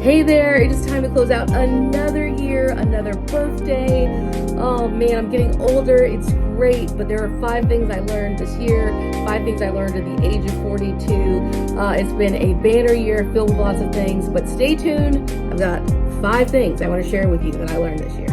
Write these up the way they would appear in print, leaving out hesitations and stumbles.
Hey there, it is time to close out another year, another birthday. Oh man, I'm getting older. It's great, but there are 5 things I learned this year, 5 things I learned at the age of 42. It's been a banner year filled with lots of things, but stay tuned. I've got 5 things I want to share with you that I learned this year.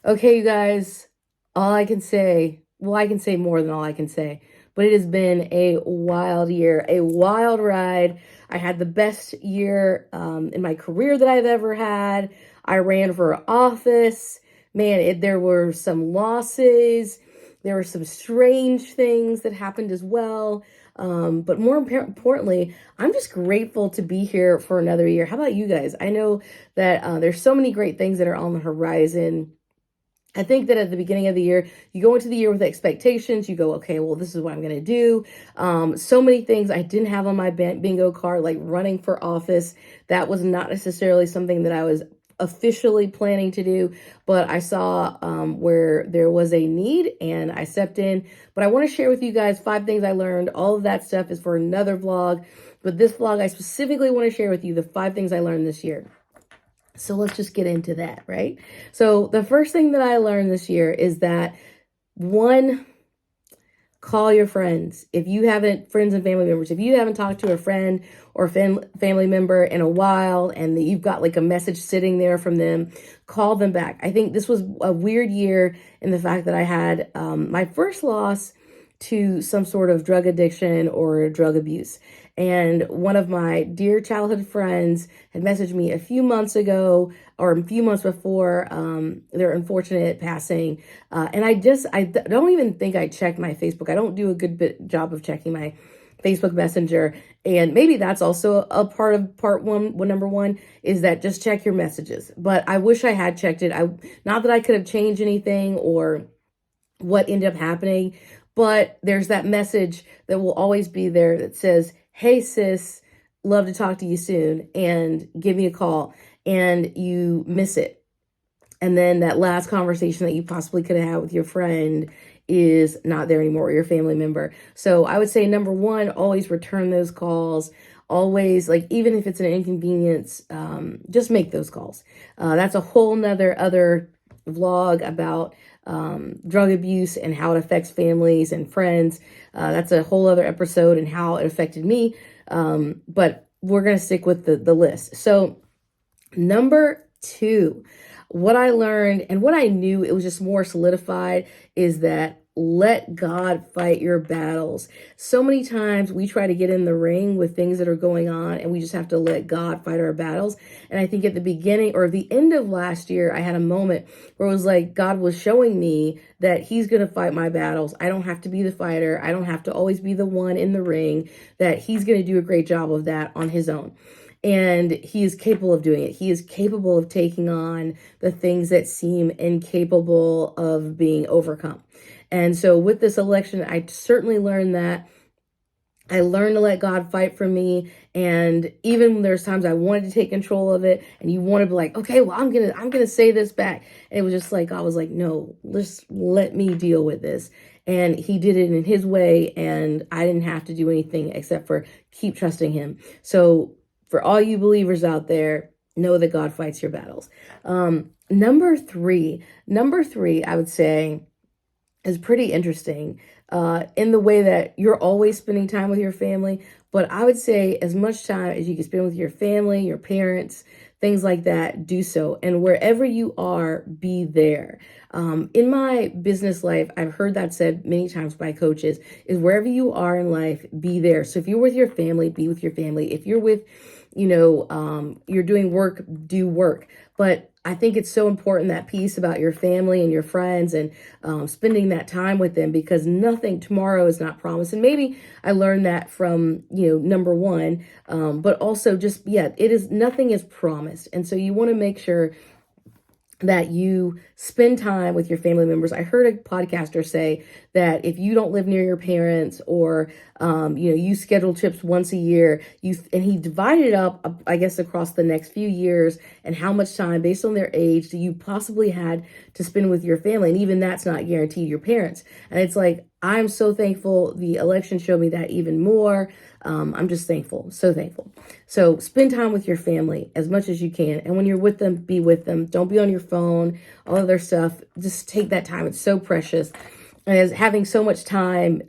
Okay, you guys, all I can say, well, I can say more than all I can say, but it has been a wild year, a wild ride. I had the best year in my career that I've ever had. I ran for office. Man, there were some losses. There were some strange things that happened as well. But more importantly, I'm just grateful to be here for another year. How about you guys? I know that there's so many great things that are on the horizon. I think that at the beginning of the year, you go into the year with expectations. You go, okay, well, this is what I'm going to do. So many things I didn't have on my bingo card, like running for office. That was not necessarily something that I was officially planning to do, but I saw where there was a need and I stepped in. But I want to share with you guys 5 things I learned. All of that stuff is for another vlog. But this vlog, I specifically want to share with you the 5 things I learned this year. So let's just get into that, right? So the first thing that I learned this year is that, one, call your friends. If you haven't, friends and family members, if you haven't talked to a friend or family member in a while and you've got like a message sitting there from them, call them back. I think this was a weird year in the fact that I had my first loss to some sort of drug addiction or drug abuse. And one of my dear childhood friends had messaged me a few months ago or a few months before their unfortunate passing. And I don't even think I checked my Facebook. I don't do a good job of checking my Facebook Messenger. And maybe that's also a part of part one. Number one is that just check your messages. But I wish I had checked it. Not that I could have changed anything or what ended up happening, but there's that message that will always be there that says, hey, sis, love to talk to you soon and give me a call, and you miss it. And then that last conversation that you possibly could have had with your friend is not there anymore, or your family member. So I would say, number one, always return those calls. Always, like, even if it's an inconvenience, just make those calls. That's a whole nother other vlog about drug abuse and how it affects families and friends. That's a whole other episode and how it affected me. But we're going to stick with the list. So number 2, what I learned and what I knew, it was just more solidified, is that let God fight your battles. So many times we try to get in the ring with things that are going on and we just have to let God fight our battles. And I think at the beginning or the end of last year, I had a moment where it was like God was showing me that he's going to fight my battles. I don't have to be the fighter. I don't have to always be the one in the ring, that he's going to do a great job of that on his own. And he is capable of doing it. He is capable of taking on the things that seem incapable of being overcome. And so with this election, I certainly learned that. I learned to let God fight for me. And even when there's times I wanted to take control of it and you want to be like, okay, well, I'm gonna say this back. And it was just like, I was like, no, just let me deal with this. And he did it in his way. And I didn't have to do anything except for keep trusting him. So for all you believers out there, know that God fights your battles. Number three, I would say, is pretty interesting in the way that you're always spending time with your family. But I would say as much time as you can spend with your family, your parents, things like that, do so. And wherever you are, be there. In my business life, I've heard that said many times by coaches, is wherever you are in life, be there. So if you're with your family, be with your family. If you're with, you're doing work, do work. But I think it's so important, that piece about your family and your friends and spending that time with them, because nothing, tomorrow is not promised. And maybe I learned that from, number one, but also just, nothing is promised. And so you want to make sure that you spend time with your family members. I heard a podcaster say that if you don't live near your parents, or you schedule trips once a year, and he divided it up, I guess, across the next few years, and how much time based on their age do you possibly had to spend with your family. And even that's not guaranteed your parents. And it's like, I'm so thankful. The election showed me that even more. I'm just thankful, so thankful. So spend time with your family as much as you can. And when you're with them, be with them. Don't be on your phone, all of their stuff. Just take that time. It's so precious. And as having so much time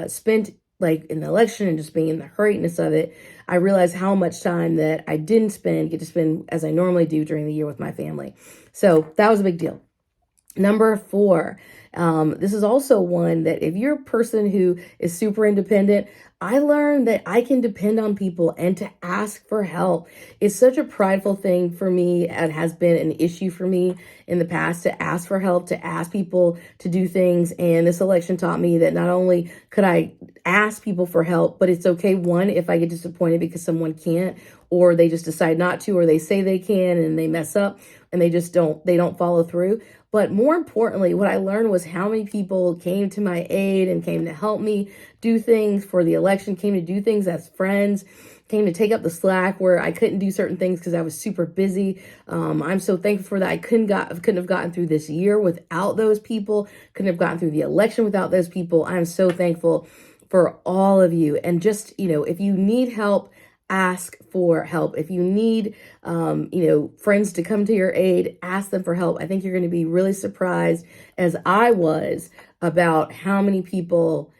spent like in the election and just being in the hurriedness of it, I realized how much time that I didn't get to spend as I normally do during the year with my family. So that was a big deal. Number 4, this is also one that if you're a person who is super independent, I learned that I can depend on people and to ask for help. It's such a prideful thing for me. It has been an issue for me in the past to ask for help, to ask people to do things. And this election taught me that not only could I ask people for help, but it's okay, one, if I get disappointed because someone can't, or they just decide not to, or they say they can and they mess up and they don't follow through. But more importantly, what I learned was how many people came to my aid and came to help me do things for the election, came to do things as friends, came to take up the slack where I couldn't do certain things because I was super busy. I'm so thankful for that. I couldn't have gotten through this year without those people, couldn't have gotten through the election without those people. I'm so thankful for all of you. And just, if you need help, ask for help. If you need, friends to come to your aid, ask them for help. I think you're going to be really surprised, as I was, about how many people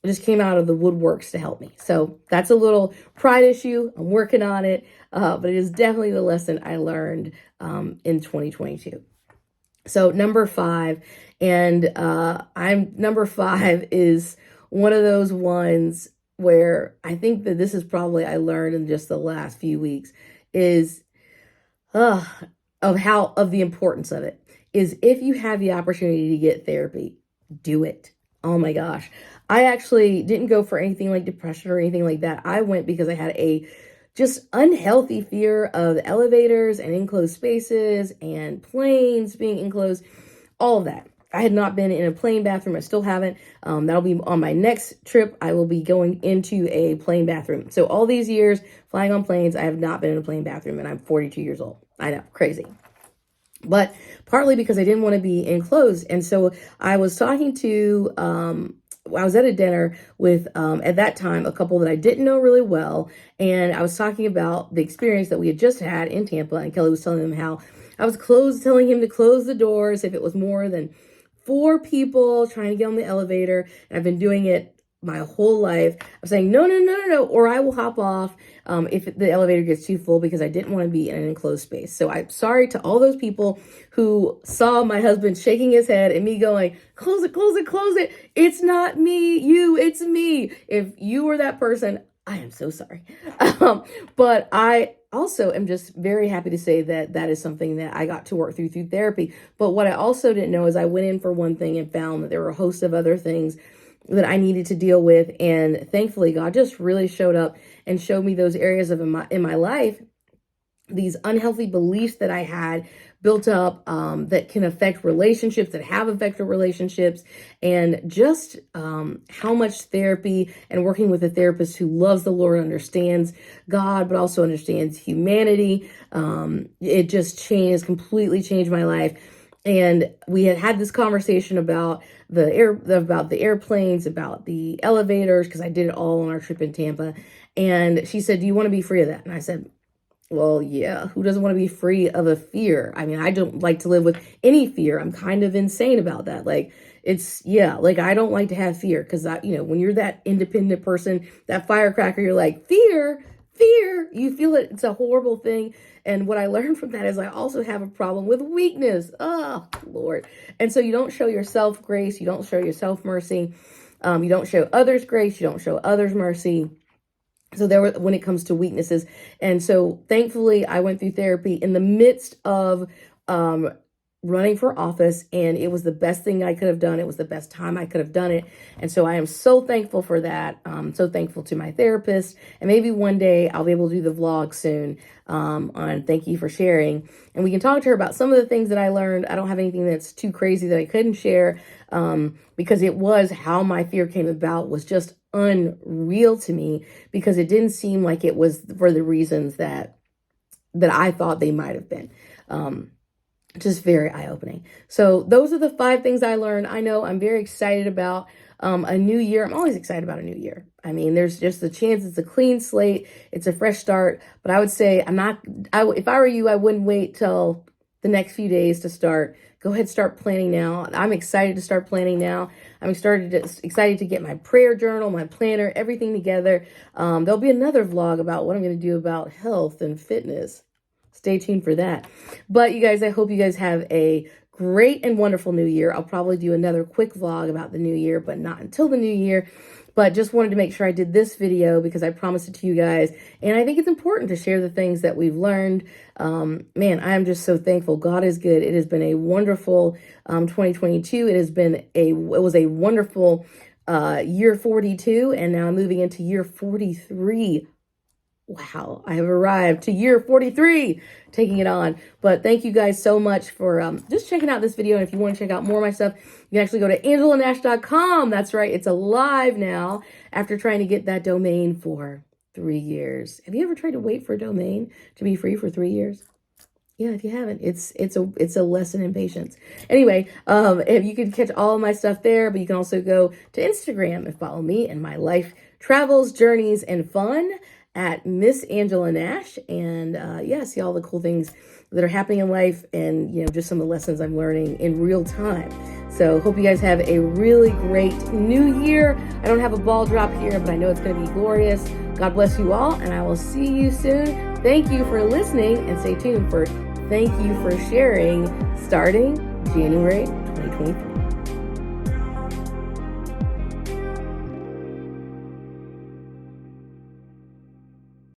just came out of the woodworks to help me. So that's a little pride issue. I'm working on it, but it is definitely the lesson I learned in 2022. So number 5, and number 5 is one of those ones where I think that this is probably I learned in just the last few weeks is of the importance of it is if you have the opportunity to get therapy, do it. Oh my gosh. I actually didn't go for anything like depression or anything like that. I went because I had a just unhealthy fear of elevators and enclosed spaces and planes being enclosed, all of that. I had not been in a plane bathroom. I still haven't. That'll be on my next trip. I will be going into a plane bathroom. So all these years flying on planes, I have not been in a plane bathroom, and I'm 42 years old. I know, crazy. But partly because I didn't want to be enclosed. And so I was talking to, I was at a dinner with, at that time, a couple that I didn't know really well. And I was talking about the experience that we had just had in Tampa. And Kelly was telling them how I was telling him to close the doors if it was more than 4 people trying to get on the elevator. And I've been doing it my whole life. I'm saying, no, or I will hop off if the elevator gets too full, because I didn't want to be in an enclosed space. So I'm sorry to all those people who saw my husband shaking his head and me going, close it, close it, close it. It's not me, it's me. If you were that person, I am so sorry. But I also am just very happy to say that that is something that I got to work through therapy. But what I also didn't know is I went in for one thing and found that there were a host of other things that I needed to deal with. And thankfully, God just really showed up and showed me those areas of in my life, these unhealthy beliefs that I had built up that can affect relationships, that have affected relationships, and just how much therapy and working with a therapist who loves the Lord, understands God, but also understands humanity. It just completely changed my life. And we had this conversation about the airplanes, about the elevators, because I did it all on our trip in Tampa. And she said, "Do you want to be free of that?" And I said, well, yeah, who doesn't want to be free of a fear? I mean, I don't like to live with any fear. I'm kind of insane about that. Like, I don't like to have fear, because when you're that independent person, that firecracker, you're like, fear, you feel it. It's a horrible thing. And what I learned from that is I also have a problem with weakness. Oh, Lord. And so you don't show yourself grace. You don't show yourself mercy. You don't show others grace. You don't show others mercy. So when it comes to weaknesses. And so thankfully I went through therapy in the midst of running for office, and it was the best thing I could have done. It was the best time I could have done it. And so I am so thankful for that. So thankful to my therapist, and maybe one day I'll be able to do the vlog soon on thank you for sharing. And we can talk to her about some of the things that I learned. I don't have anything that's too crazy that I couldn't share because it was how my fear came about was just unreal to me, because it didn't seem like it was for the reasons that I thought they might have been. just very eye-opening. So those are the 5 things I learned. I know I'm very excited about a new year. I'm always excited about a new year. I mean, there's just a chance it's a clean slate. It's a fresh start. But I would say if I were you, I wouldn't wait till the next few days to start. Go ahead, start planning now. I'm excited to start planning now. I'm excited to get my prayer journal, my planner, everything together. There'll be another vlog about what I'm going to do about health and fitness. Stay tuned for that. But you guys, I hope you guys have a great and wonderful new year. I'll probably do another quick vlog about the new year, but not until the new year. But just wanted to make sure I did this video because I promised it to you guys. And I think it's important to share the things that we've learned. Man, I am just so thankful. God is good. It has been a wonderful 2022. It was a wonderful year 42. And now I'm moving into year 43. Wow, I have arrived to year 43, taking it on. But thank you guys so much for just checking out this video. And if you want to check out more of my stuff, you can actually go to angelanash.com. That's right, it's alive now after trying to get that domain for 3 years. Have you ever tried to wait for a domain to be free for 3 years? Yeah, if you haven't, it's a lesson in patience. Anyway, if you can catch all of my stuff there, but you can also go to Instagram and follow me and my life travels, journeys, and fun at Miss Angela Nash, and yeah, see all the cool things that are happening in life, and just some of the lessons I'm learning in real time. So hope you guys have a really great new year. I don't have a ball drop here, but I know it's going to be glorious. God bless you all, and I will see you soon. Thank you for listening, and stay tuned for Thank You for Sharing, starting January 2023.